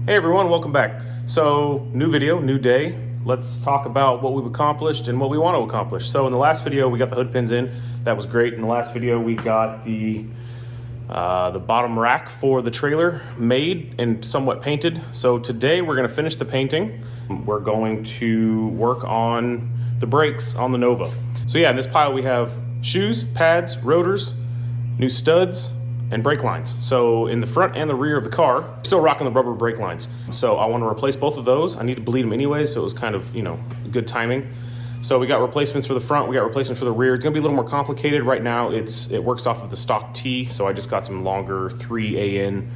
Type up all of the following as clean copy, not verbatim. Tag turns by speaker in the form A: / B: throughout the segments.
A: Hey everyone, welcome back. So, new video, new day. Let's talk about what we've accomplished and what we want to accomplish. So in the last video, we got the hood pins in. That was great. In the last video, we got the bottom rack for the trailer made and somewhat painted. So today we're going to finish the painting. We're going to work on the brakes on the Nova. So yeah, in this pile we have shoes, pads, rotors, new studs, and brake lines. So in the front and the rear of the car, still rocking the rubber brake lines. So I want to replace both of those. I need to bleed them anyway, so it was kind of, good timing. So we got replacements for the front, we got replacements for the rear. It's gonna be a little more complicated. Right now, it works off of the stock T, so I just got some longer 3AN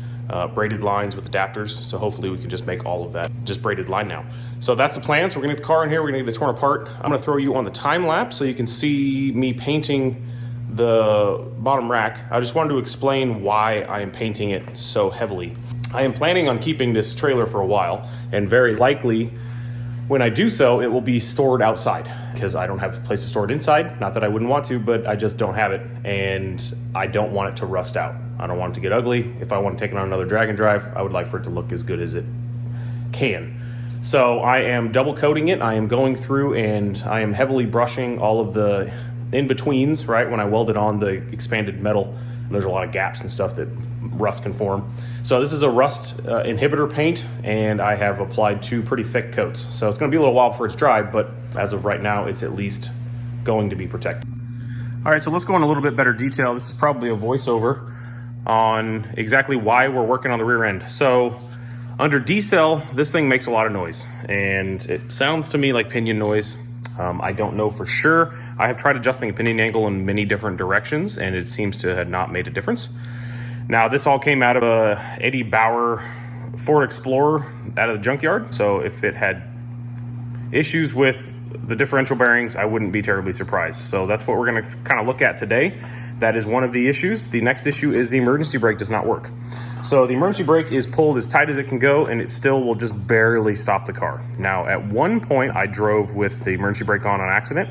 A: braided lines with adapters. So hopefully we can just make all of that just braided line now. So that's the plan. So we're gonna get the car in here, we're gonna get it torn apart. I'm gonna throw you on the time lapse so you can see me painting the bottom rack. I just wanted to explain why I am painting it so heavily. I am planning on keeping this trailer for a while, and very likely when I do so, it will be stored outside because I don't have a place to store it inside. Not that I wouldn't want to, but I just don't have it, and I don't want it to rust out. I don't want it to get ugly. If I want to take it on another drag and drive, I would like for it to look as good as it can. So I am double coating it. I am going through and I am heavily brushing all of the in-betweens, right? When I welded on the expanded metal, there's a lot of gaps and stuff that rust can form. So this is a rust inhibitor paint, and I have applied 2 pretty thick coats. So it's gonna be a little while before it's dry, but as of right now, it's at least going to be protected. All right, so let's go in a little bit better detail. This is probably a voiceover on exactly why we're working on the rear end. So under D-cell, this thing makes a lot of noise, and it sounds to me like pinion noise. I don't know for sure. I have tried adjusting the pinion angle in many different directions, and it seems to have not made a difference. Now, this all came out of a Eddie Bauer Ford Explorer out of the junkyard. So if it had issues with the differential bearings, I wouldn't be terribly surprised. So that's what we're gonna kind of look at today. That is one of the issues. The next issue is the emergency brake does not work. So the emergency brake is pulled as tight as it can go, and it still will just barely stop the car. Now, at one point, I drove with the emergency brake on accident.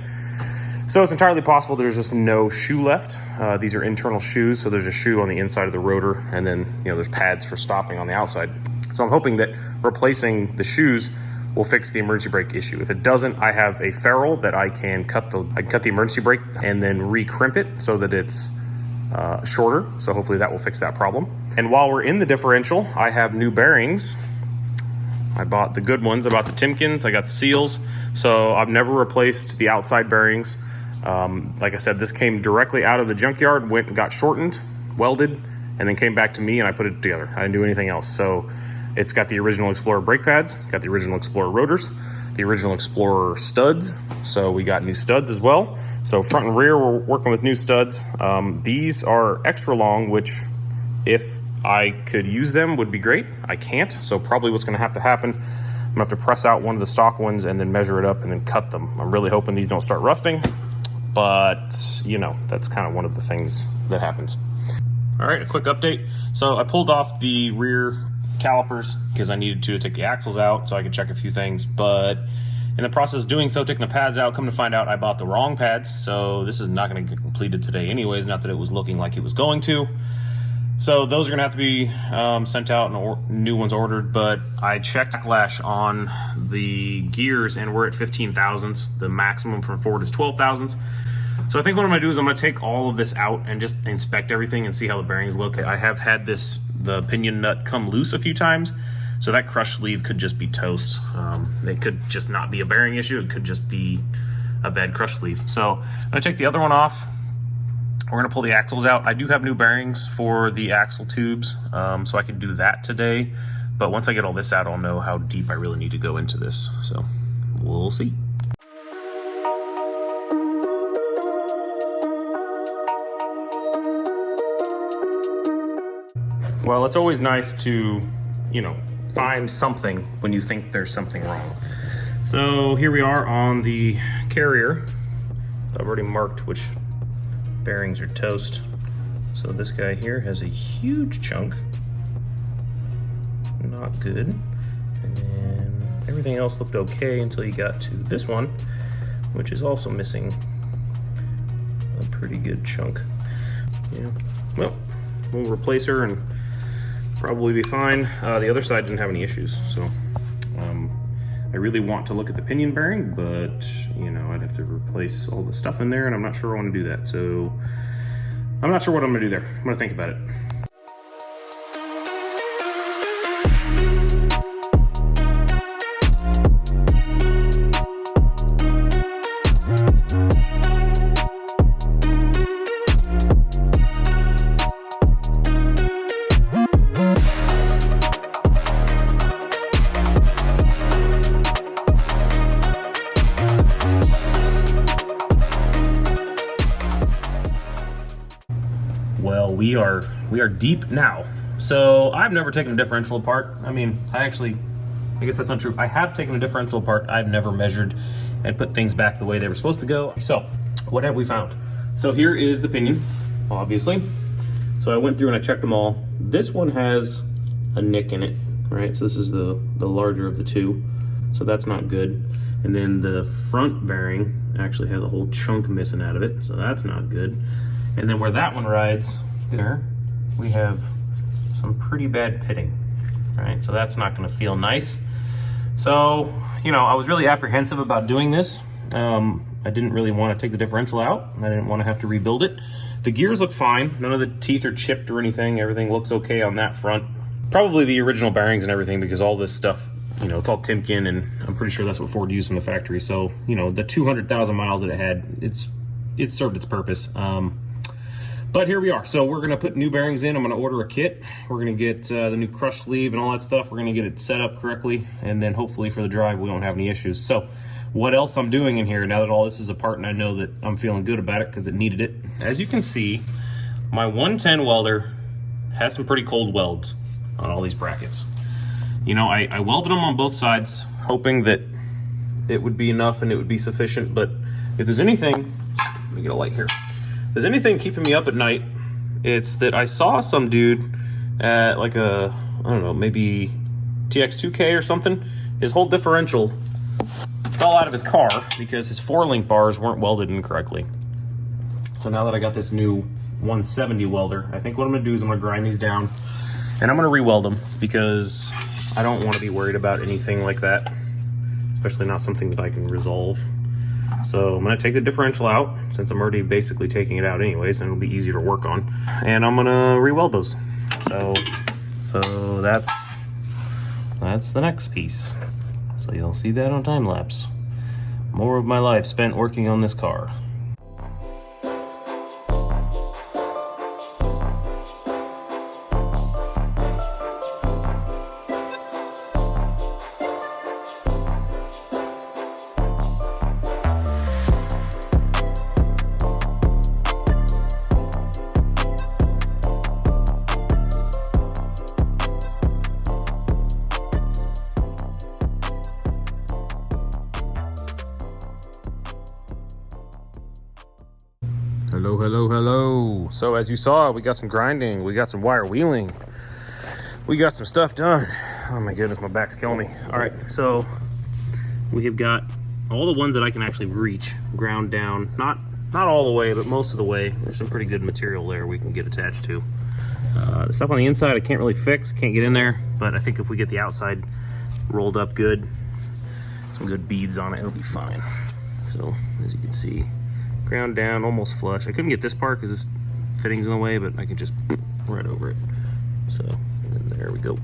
A: So it's entirely possible there's just no shoe left. These are internal shoes, so there's a shoe on the inside of the rotor, and then there's pads for stopping on the outside. So I'm hoping that replacing the shoes will fix the emergency brake issue. If it doesn't, I have a ferrule that I can cut the emergency brake and then re-crimp it so that it's shorter. So hopefully that will fix that problem. And while we're in the differential, I have new bearings. I bought the good ones. I bought the Timkins. I got the seals. So I've never replaced the outside bearings. Like I said, this came directly out of the junkyard, went and got shortened, welded, and then came back to me, and I put it together. I didn't do anything else. So it's got the original Explorer brake pads, got the original Explorer rotors, the original Explorer studs. So we got new studs as well. So front and rear, we're working with new studs. These are extra long, which if I could use them would be great. I can't. So probably what's gonna have to happen, I'm gonna have to press out one of the stock ones and then measure it up and then cut them. I'm really hoping these don't start rusting, but that's kind of one of the things that happens. All right, a quick update. So I pulled off the rear calipers because I needed to take the axles out so I could check a few things, but in the process of doing so, taking the pads out, come to find out I bought the wrong pads. So this is not going to get completed today anyways, not that it was looking like it was going to. So those are going to have to be sent out and new ones ordered, but I checked backlash on the gears and we're at 15 thousandths. The maximum from Ford is 12 thousandths. So I think what I'm gonna do is I'm gonna take all of this out and just inspect everything and see how the bearings look. I have had the pinion nut come loose a few times, so that crush sleeve could just be toast. It could just not be a bearing issue. It could just be a bad crush sleeve. So I'm gonna take the other one off. We're gonna pull the axles out. I do have new bearings for the axle tubes, so I can do that today. But once I get all this out, I'll know how deep I really need to go into this. So we'll see. Well, it's always nice to, find something when you think there's something wrong. So here we are on the carrier. I've already marked which bearings are toast. So this guy here has a huge chunk. Not good. And then everything else looked okay until you got to this one, which is also missing a pretty good chunk. Well, we'll replace her and probably be fine. The other side didn't have any issues, so I really want to look at the pinion bearing, but you know, I'd have to replace all the stuff in there, and I'm not sure I want to do that. So I'm not sure what I'm gonna do there. I'm gonna think about it. Well, we are deep now. So I've never taken a differential apart. I mean, I guess that's not true. I have taken a differential apart. I've never measured and put things back the way they were supposed to go. So what have we found? So here is the pinion, obviously. So I went through and I checked them all. This one has a nick in it, right? So this is the larger of the two. So that's not good. And then the front bearing actually has a whole chunk missing out of it. So that's not good. And then where that one rides, there, we have some pretty bad pitting, right? So that's not gonna feel nice. So, you know, I was really apprehensive about doing this. I didn't really want to take the differential out. I didn't want to have to rebuild it. The gears look fine. None of the teeth are chipped or anything. Everything looks okay on that front. Probably the original bearings and everything, because all this stuff, you know, it's all Timken, and I'm pretty sure that's what Ford used in the factory. So, you know, the 200,000 miles that it had, it served its purpose. But here we are. So we're gonna put new bearings in. I'm gonna order a kit. We're gonna get the new crush sleeve and all that stuff. We're gonna get it set up correctly, and then hopefully for the drive we won't have any issues. So what else I'm doing in here now that all this is apart, and I know that I'm feeling good about it because it needed it. As you can see, my 110 welder has some pretty cold welds on all these brackets. You know, I welded them on both sides, hoping that it would be enough and it would be sufficient. But if there's anything, let me get a light here. If there's anything keeping me up at night, it's that I saw some dude at like a, I don't know, maybe TX2K or something. His whole differential fell out of his car because his 4-link bars weren't welded in correctly. So now that I got this new 170 welder, I think what I'm gonna do is I'm gonna grind these down and I'm gonna re-weld them, because I don't want to be worried about anything like that, especially not something that I can resolve. So I'm gonna take the differential out, since I'm already basically taking it out anyways, and it'll be easier to work on. And I'm gonna re-weld those. So that's the next piece. So you'll see that on time lapse. More of my life spent working on this car. Hello, hello, hello. So as you saw, we got some grinding, we got some wire wheeling, we got some stuff done. Oh my goodness, my back's killing me. All right, so we have got all the ones that I can actually reach ground down. Not all the way, but most of the way. There's some pretty good material there we can get attached to. The stuff on the inside I can't really fix, can't get in there, but I think if we get the outside rolled up good, some good beads on it, it'll be fine. So as you can see, ground down, almost flush. I couldn't get this part because this fitting's in the way, but I can just right over it. So, and there we go.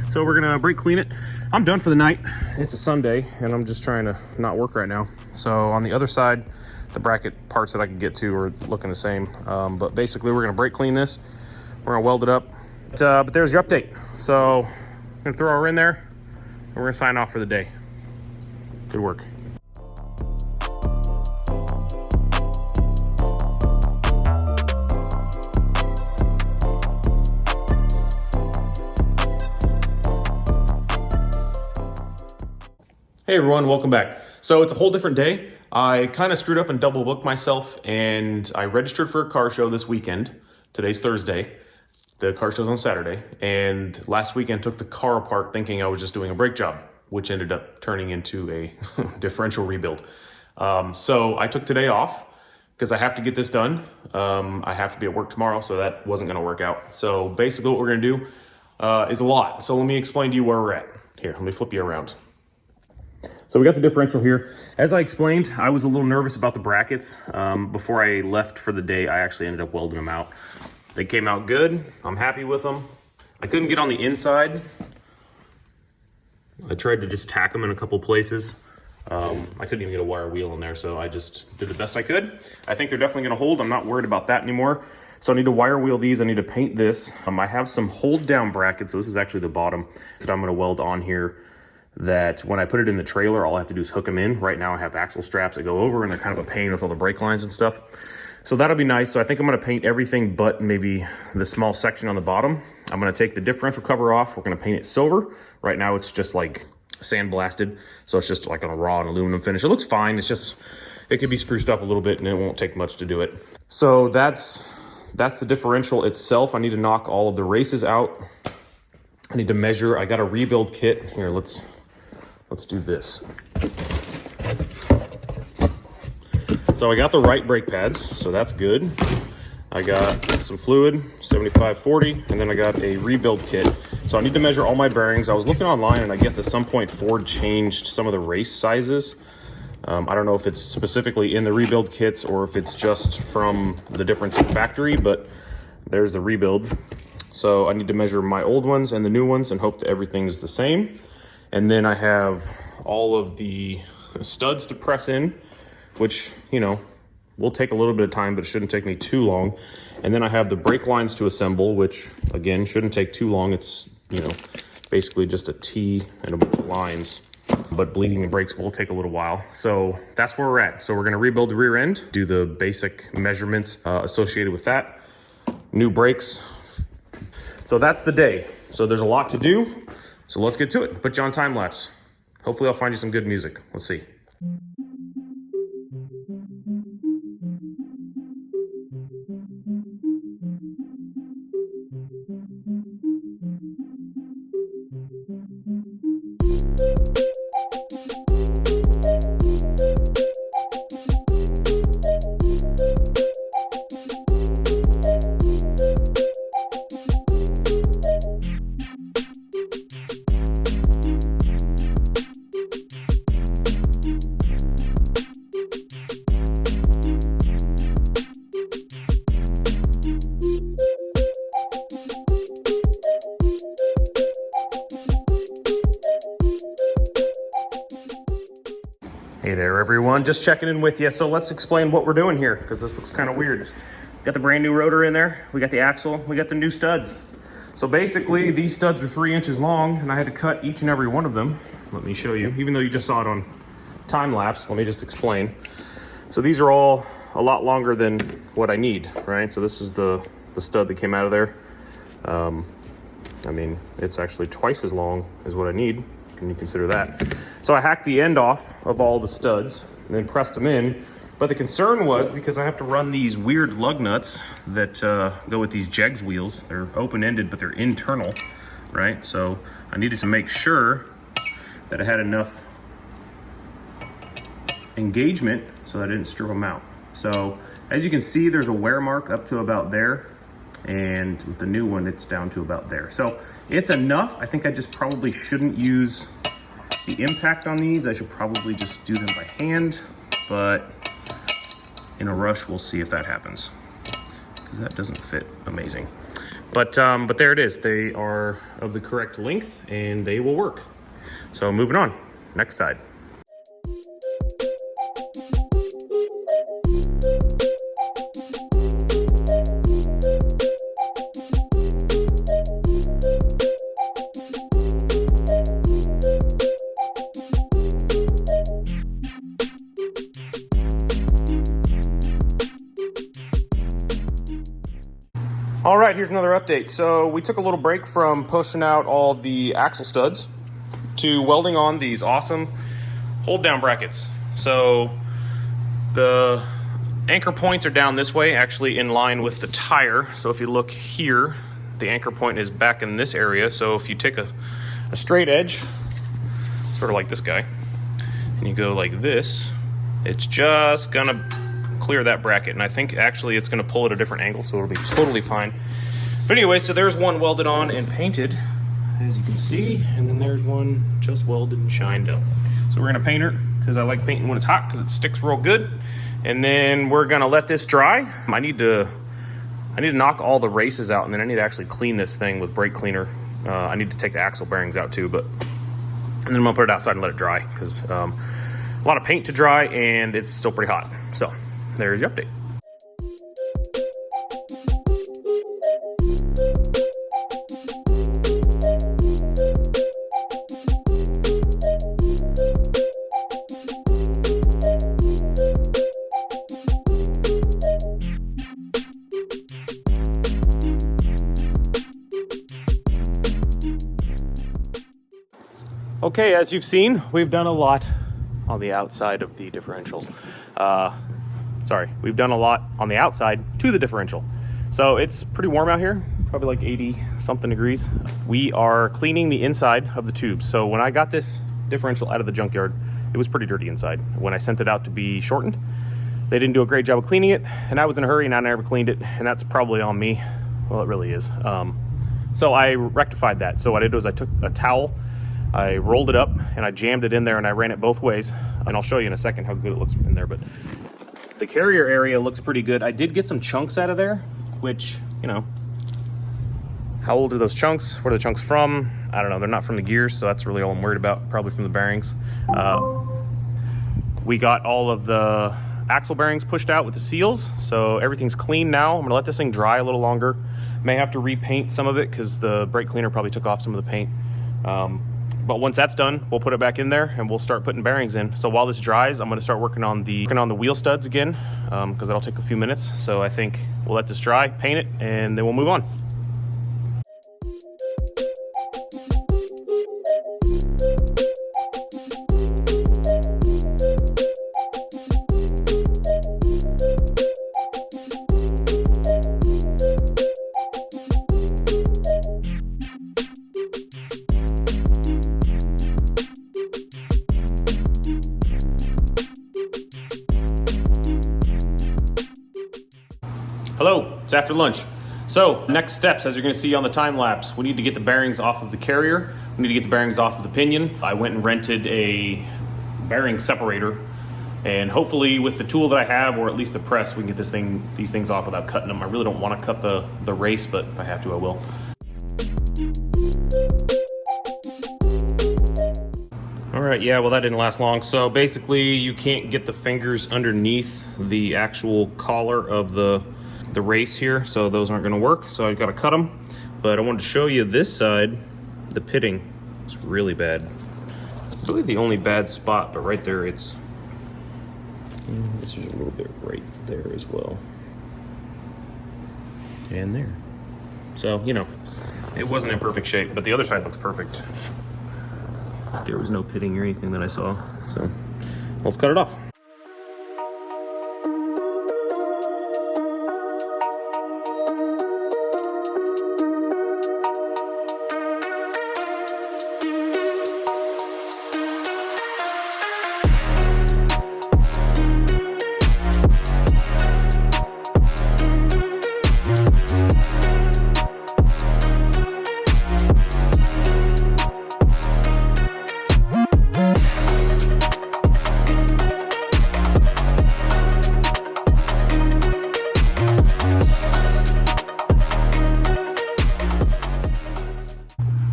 A: So we're gonna brake clean it. I'm done for the night. It's a Sunday, and I'm just trying to not work right now. So on the other side, the bracket parts that I can get to are looking the same. But basically, we're gonna brake clean this. We're gonna weld it up. But there's your update. So I'm gonna throw her in there, and we're gonna sign off for the day. Good work. Hey everyone, welcome back. So it's a whole different day. I kind of screwed up and double booked myself, and I registered for a car show this weekend. Today's Thursday. The car show's on Saturday. And last weekend took the car apart thinking I was just doing a brake job, which ended up turning into a differential rebuild. So I took today off because I have to get this done. I have to be at work tomorrow, so that wasn't gonna work out. So basically what we're gonna do, is a lot. So let me explain to you where we're at. Here, let me flip you around. So we got the differential here. As I explained, I was a little nervous about the brackets. Before I left for the day, I actually ended up welding them out. They came out good. I'm happy with them. I couldn't get on the inside. I tried to just tack them in a couple places. I couldn't even get a wire wheel in there, so I just did the best I could. I think they're definitely gonna hold. I'm not worried about that anymore. So I need to wire wheel these. I need to paint this. I have some hold down brackets. So this is actually the bottom that I'm gonna weld on here, that when I put it in the trailer, all I have to do is hook them in. Right now I have axle straps that go over and they're kind of a pain with all the brake lines and stuff. So that'll be nice. So I think I'm gonna paint everything but maybe the small section on the bottom. I'm gonna take the differential cover off. We're gonna paint it silver. Right now it's just like sandblasted. So it's just like on a raw and aluminum finish. It looks fine. It's just, it could be spruced up a little bit and it won't take much to do it. So that's the differential itself. I need to knock all of the races out. I need to measure. I got a rebuild kit. Here, let's do this. So I got the right brake pads, so that's good. I got some fluid, 75/40, and then I got a rebuild kit. So I need to measure all my bearings. I was looking online and I guess at some point Ford changed some of the race sizes. I don't know if it's specifically in the rebuild kits or if it's just from the difference in factory, but there's the rebuild. So I need to measure my old ones and the new ones and hope that everything's the same. And then I have all of the studs to press in, which, you know, will take a little bit of time, but it shouldn't take me too long. And then I have the brake lines to assemble, which again, shouldn't take too long. It's, you know, basically just a T and a bunch of lines, but bleeding the brakes will take a little while. So that's where we're at. So we're gonna rebuild the rear end, do the basic measurements associated with that, new brakes. So that's the day. So there's a lot to do. So let's get to it. Put you on time lapse. Hopefully I'll find you some good music. Let's see. Hey there everyone, just checking in with you. So let's explain what we're doing here, because this looks kind of weird. Got the brand new rotor in there, we got the axle, we got the new studs. So basically these studs are 3 inches long and I had to cut each and every one of them. Let me show you, even though you just saw it on time lapse, let me just explain. So these are all a lot longer than what I need, right? So this is the stud that came out of there. I mean, it's actually twice as long as what I need. Can you consider that? So I hacked the end off of all the studs and then pressed them in. But the concern was because I have to run these weird lug nuts that go with these jegs wheels. They're open-ended, but they're internal, right? So I needed to make sure that I had enough engagement so that I didn't strip them out. So as you can see, there's a wear mark up to about there. And with the new one, it's down to about there. So it's enough. I think I just probably shouldn't use the impact on these. I should probably just do them by hand, but in a rush, we'll see if that happens, because that doesn't fit amazing. But there it is. They are of the correct length and they will work. So moving on, next side. All right, here's another update. So we took a little break from pushing out all the axle studs to welding on these awesome hold down brackets. So the anchor points are down this way, actually in line with the tire. So if you look here, the anchor point is back in this area. So if you take a straight edge, sort of like this guy, and you go like this, it's just gonna clear that bracket. And I think actually it's gonna pull at a different angle, so it'll be totally fine. But anyway, so there's one welded on and painted, as you can see, and then there's one just welded and shined up. So we're gonna paint her, because I like painting when it's hot, because it sticks real good. And then we're gonna let this dry. I need to knock all the races out, and then I need to actually clean this thing with brake cleaner. I need to take the axle bearings out too, and then I'm gonna put it outside and let it dry, because a lot of paint to dry, and it's still pretty hot. So there's the update. Okay, as you've seen, we've done a lot on the outside of the differential. We've done a lot on the outside to the differential. So it's pretty warm out here, probably like 80 something degrees. We are cleaning the inside of the tubes. So when I got this differential out of the junkyard, it was pretty dirty inside. When I sent it out to be shortened, they didn't do a great job of cleaning it, and I was in a hurry and I never cleaned it, and that's probably on me. Well, it really is. So I rectified that. So what I did was I took a towel, I rolled it up and I jammed it in there and I ran it both ways. And I'll show you in a second how good it looks in there, but the carrier area looks pretty good. I did get some chunks out of there, which, you know, how old are those chunks? Where are the chunks from? I don't know, they're not from the gears, so that's really all I'm worried about, probably from the bearings. We got all of the axle bearings pushed out with the seals, so everything's clean now. I'm gonna let this thing dry a little longer. May have to repaint some of it because the brake cleaner probably took off some of the paint. But once that's done, we'll put it back in there and we'll start putting bearings in. So while this dries, I'm gonna start working on the wheel studs again, because that'll take a few minutes. So I think we'll let this dry, paint it, and then we'll move on. Hello, it's after lunch. So next steps, as you're gonna see on the time lapse, we need to get the bearings off of the carrier. We need to get the bearings off of the pinion. I went and rented a bearing separator, and hopefully with the tool that I have, or at least the press, we can get these things off without cutting them. I really don't want to cut the race, but if I have to, I will. All right, yeah, well that didn't last long. So basically you can't get the fingers underneath the actual collar of the race here, so those aren't gonna work, so I've got to cut them. But I wanted to show you this side, the pitting is really bad. It's really the only bad spot, but right there it's, this is a little bit right there as well. And there. So, you know, it wasn't in perfect shape, but the other side looks perfect. There was no pitting or anything that I saw, so let's cut it off.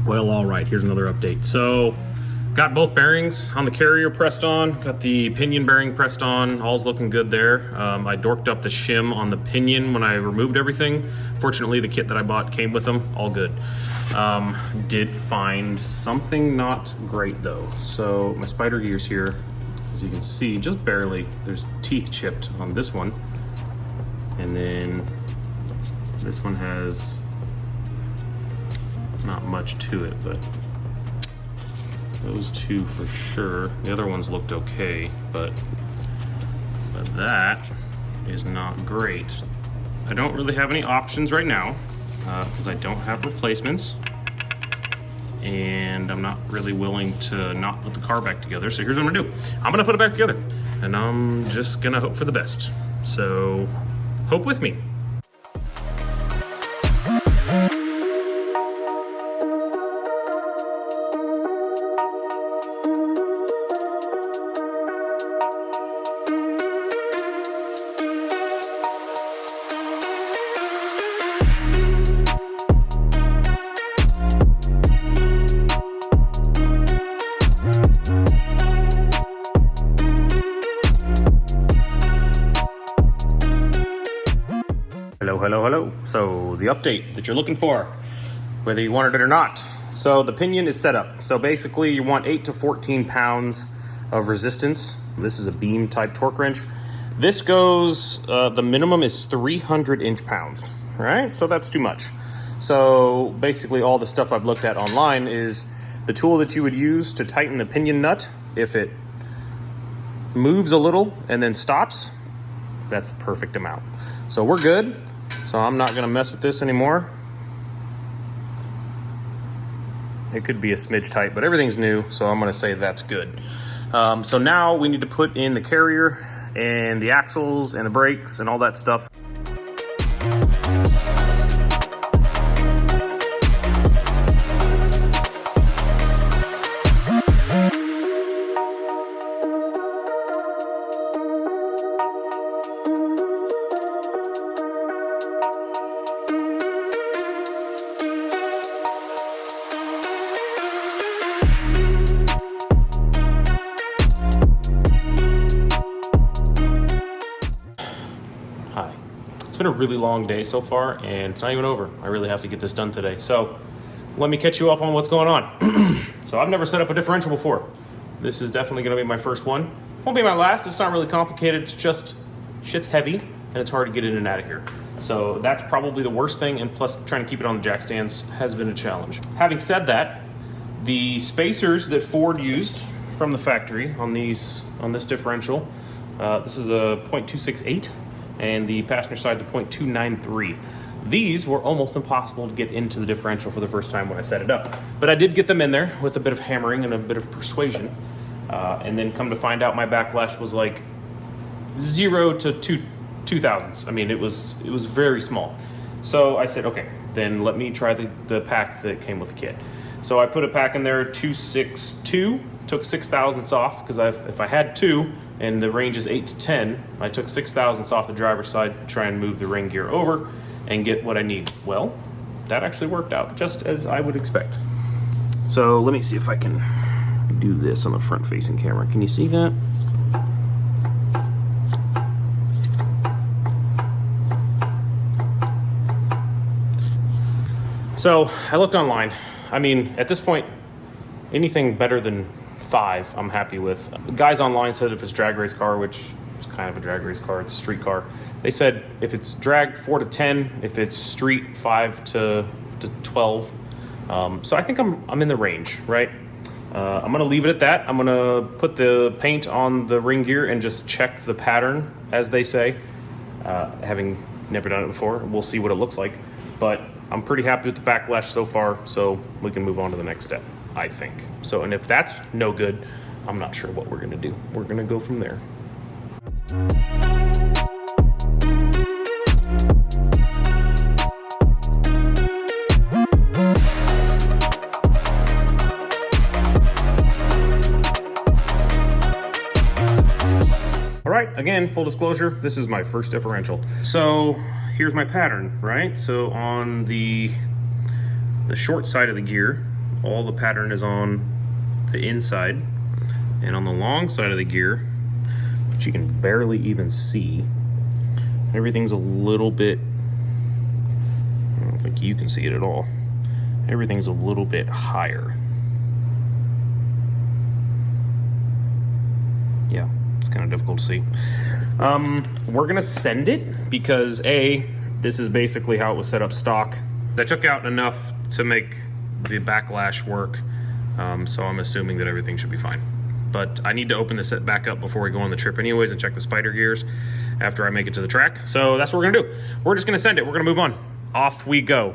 A: Well, all right, here's another update. So, got both bearings on the carrier pressed on, got the pinion bearing pressed on, all's looking good there. I dorked up the shim on the pinion when I removed everything. Fortunately, the kit that I bought came with them, all good. Did find something not great though. So, my spider gears here, as you can see, just barely, there's teeth chipped on this one. And then this one has not much to it, but those two for sure. The other ones looked okay, but that is not great. I don't really have any options right now because I don't have replacements, and I'm not really willing to not put the car back together. So here's what I'm gonna do. I'm gonna put it back together, and I'm just gonna hope for the best. So hope with me. Hello. So the update that you're looking for, whether you wanted it or not. So the pinion is set up. So basically you want 8 to 14 pounds of resistance. This is a beam type torque wrench. This goes, the minimum is 300 inch-pounds, right? So that's too much. So basically all the stuff I've looked at online is the tool that you would use to tighten the pinion nut. If it moves a little and then stops, that's the perfect amount. So we're good. So I'm not gonna mess with this anymore. It could be a smidge tight, but everything's new, so I'm gonna say that's good. So now we need to put in the carrier and the axles and the brakes and all that stuff. Hi. It's been a really long day so far, and it's not even over. I really have to get this done today. So let me catch you up on what's going on. So I've never set up a differential before. This is definitely gonna be my first one. Won't be my last. It's not really complicated. It's just shit's heavy and it's hard to get in and out of here. So that's probably the worst thing, and plus trying to keep it on the jack stands has been a challenge. Having said that, the spacers that Ford used from the factory on this differential, this is a .268 and the passenger side's a .293. These were almost impossible to get into the differential for the first time when I set it up. But I did get them in there with a bit of hammering and a bit of persuasion. And then come to find out my backlash was like 0 to 2 thousandths. I mean, it was very small. So I said, okay, then let me try the pack that came with the kit. So I put a pack in there, 262, took 6 thousandths off, because if I had 2, and the range is 8 to 10, I took 6 thousandths off the driver's side to try and move the ring gear over and get what I need. Well, that actually worked out just as I would expect. So let me see if I can do this on the front facing camera. Can you see that? So I looked online. I mean, at this point, anything better than 5 I'm happy with. Guys online said if it's drag race car, which is kind of a drag race car, it's a street car, they said if it's drag 4 to 10, if it's street 5 to 12. So I think I'm in the range, right? I'm gonna leave it at that. I'm gonna put the paint on the ring gear and just check the pattern, as they say. Having never done it before, we'll see what it looks like. But I'm pretty happy with the backlash so far, so we can move on to the next step, I think. So, and if that's no good, I'm not sure what we're gonna do. We're gonna go from there. All right, again, full disclosure, this is my first differential. So here's my pattern, right? So on the short side of the gear, all the pattern is on the inside, and on the long side of the gear, which you can barely even see, everything's a little bit, I don't think you can see it at all, everything's a little bit higher. Yeah, it's kind of difficult to see. We're gonna send it because this is basically how it was set up stock. I took out enough to make the backlash work, so I'm assuming that everything should be fine. But I need to open this back up before we go on the trip anyways and check the spider gears after I make it to the track. So that's what we're gonna do. We're just gonna send it. We're gonna move on. Off we go.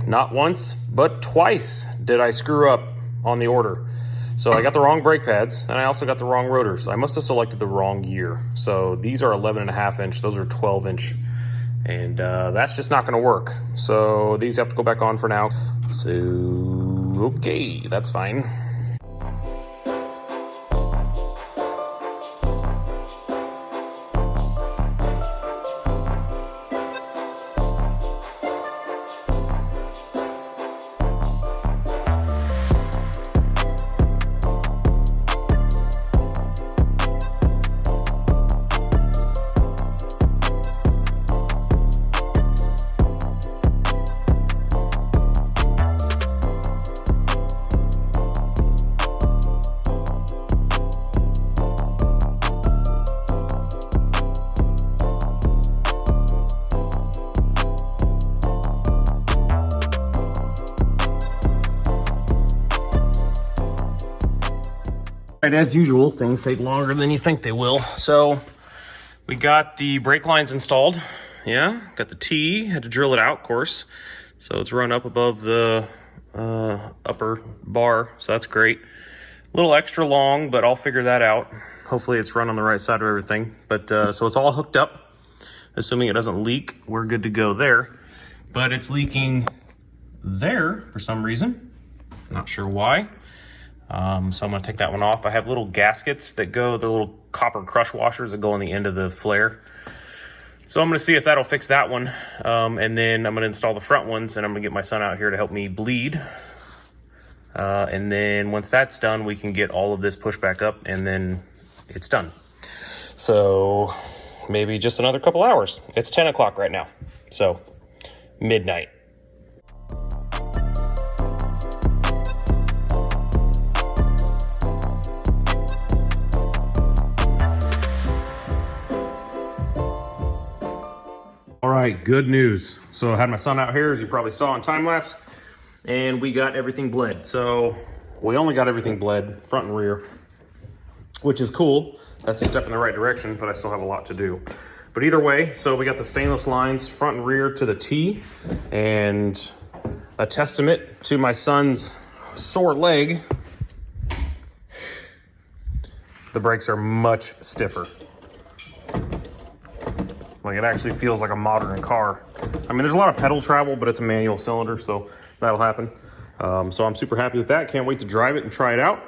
A: Not once, but twice did I screw up on the order. So I got the wrong brake pads, and I also got the wrong rotors. I must have selected the wrong year. So these are 11.5 inch, those are 12 inch. And that's just not gonna work. So these have to go back on for now. So, okay, that's fine. Right, as usual, things take longer than you think they will. So we got the brake lines installed. Yeah, got the T, had to drill it out, of course. So it's run up above the upper bar, so that's great. A little extra long, but I'll figure that out. Hopefully it's run on the right side of everything. But so it's all hooked up. Assuming it doesn't leak, we're good to go there. But it's leaking there for some reason. Not sure why. So I'm gonna take that one off. I have little gaskets that go, the little copper crush washers that go on the end of the flare. So I'm gonna see if that'll fix that one. And then I'm gonna install the front ones, and I'm gonna get my son out here to help me bleed. And then once that's done, we can get all of this pushed back up, and then it's done. So maybe just another couple hours. It's 10 o'clock right now, so midnight. All right, good news. So I had my son out here, as you probably saw on time lapse, and we got everything bled. So we only got everything bled, front and rear, which is cool. That's a step in the right direction, but I still have a lot to do. But either way, so we got the stainless lines, front and rear to the T, and a testament to my son's sore leg, the brakes are much stiffer. Like, it actually feels like a modern car. I mean, there's a lot of pedal travel, but it's a manual cylinder, so that'll happen. So I'm super happy with that. Can't wait to drive it and try it out.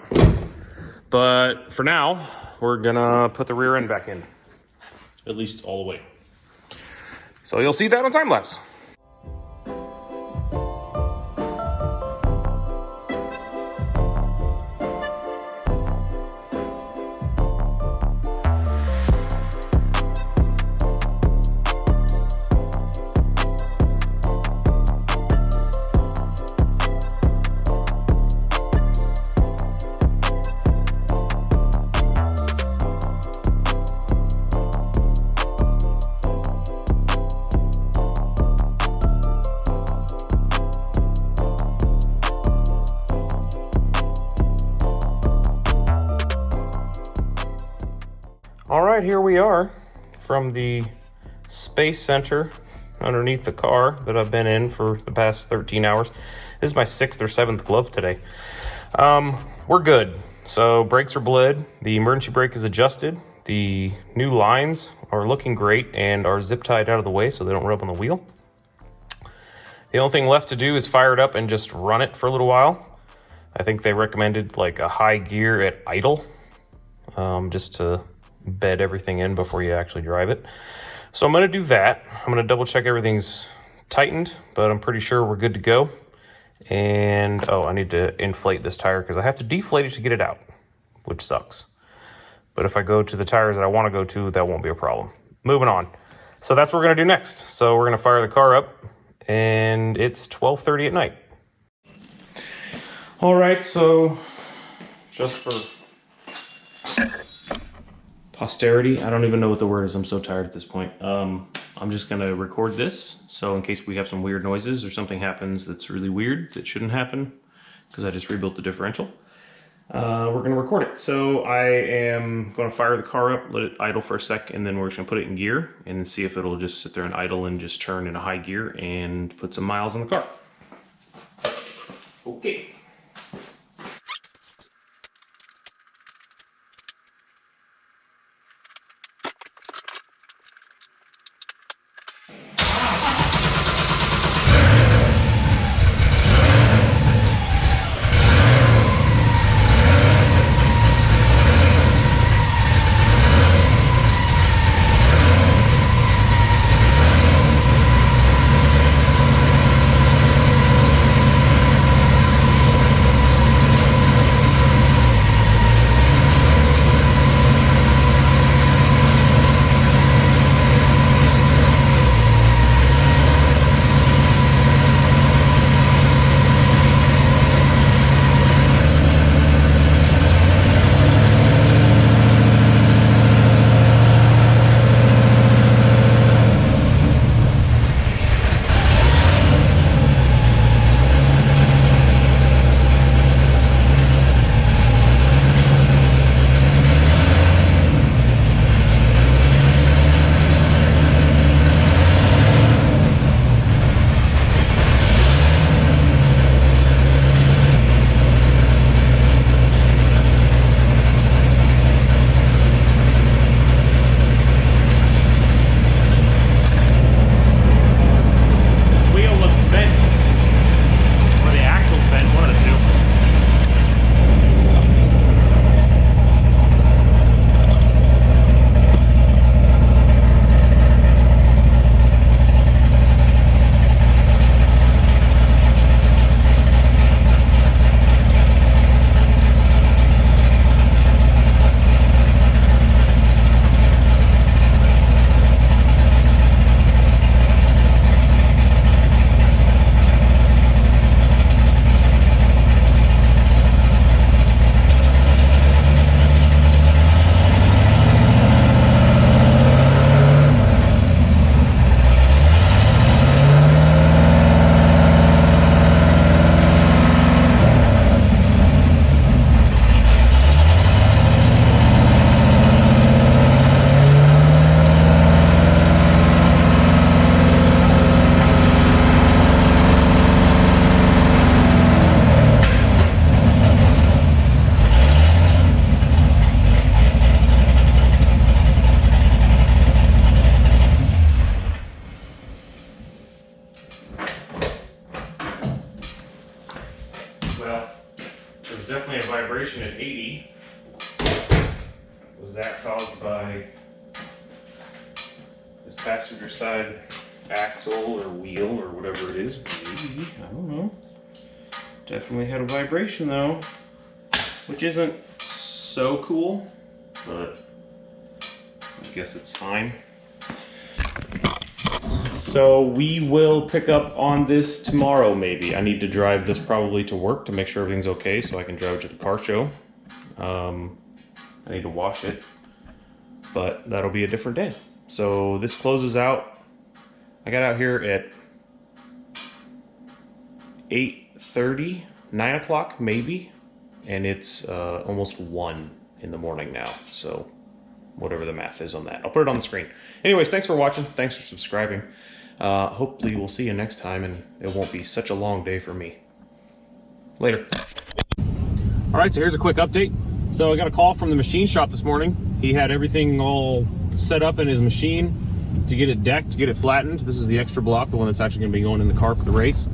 A: But for now, we're gonna put the rear end back in, at least all the way. So you'll see that on time lapse. All right, here we are from the space center underneath the car that I've been in for the past 13 hours. This is my 6th or 7th glove today. We're good. So brakes are bled. The emergency brake is adjusted. The new lines are looking great and are zip tied out of the way so they don't rub on the wheel. The only thing left to do is fire it up and just run it for a little while. I think they recommended like a high gear at idle, just to bed everything in before you actually drive it. So I'm gonna do that. I'm gonna double check everything's tightened, but I'm pretty sure we're good to go. And, oh, I need to inflate this tire because I have to deflate it to get it out, which sucks. But if I go to the tires that I wanna go to, that won't be a problem. Moving on. So that's what we're gonna do next. So we're gonna fire the car up, and it's 12:30 at night. All right, so just for posterity, I don't even know what the word is. I'm so tired at this point. I'm just gonna record this, so in case we have some weird noises or something happens that's really weird that shouldn't happen, because I just rebuilt the differential, we're gonna record it. So I am gonna fire the car up, let it idle for a sec, and then we're just gonna put it in gear and see if it'll just sit there and idle and just turn in a high gear and put some miles on the car. Okay. Well, there was definitely a vibration at 80. Was that caused by this passenger side axle or wheel or whatever it is? Maybe, I don't know. Definitely had a vibration though, which isn't so cool, but I guess it's fine. So we will pick up on this tomorrow maybe. I need to drive this probably to work to make sure everything's okay so I can drive it to the car show. I need to wash it, but that'll be a different day. So this closes out. I got out here at 8:30, 9 o'clock maybe, and it's almost 1 in the morning now. So whatever the math is on that. I'll put it on the screen. Anyways, thanks for watching. Thanks for subscribing. Hopefully we'll see you next time and it won't be such a long day for me. Later. All right, so here's a quick update. So I got a call from the machine shop this morning. He had everything all set up in his machine to get it decked, to get it flattened. This is the extra block, the one that's actually gonna be going in the car for the race.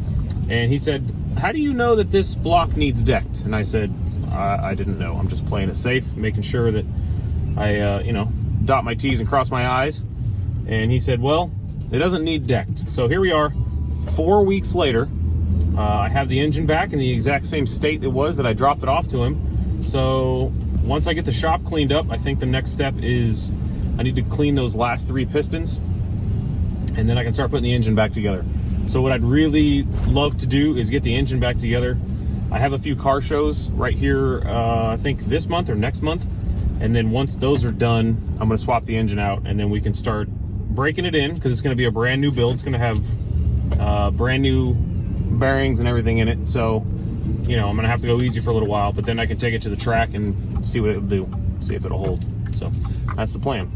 A: And he said, how do you know that this block needs decked? And I said, I didn't know. I'm just playing it safe, making sure that I, you know, dot my T's and cross my I's. And he said, well, it doesn't need decked. So here we are, 4 weeks later. I have the engine back in the exact same state it was that I dropped it off to him. So once I get the shop cleaned up, I think the next step is I need to clean those last 3 pistons, and then I can start putting the engine back together. So what I'd really love to do is get the engine back together. I have a few car shows right here, I think this month or next month. And then once those are done, I'm gonna swap the engine out, and then we can start breaking it in, because it's gonna be a brand new build. It's gonna have brand new bearings and everything in it. So, you know, I'm gonna have to go easy for a little while, but then I can take it to the track and see what it'll do, see if it'll hold. So that's the plan.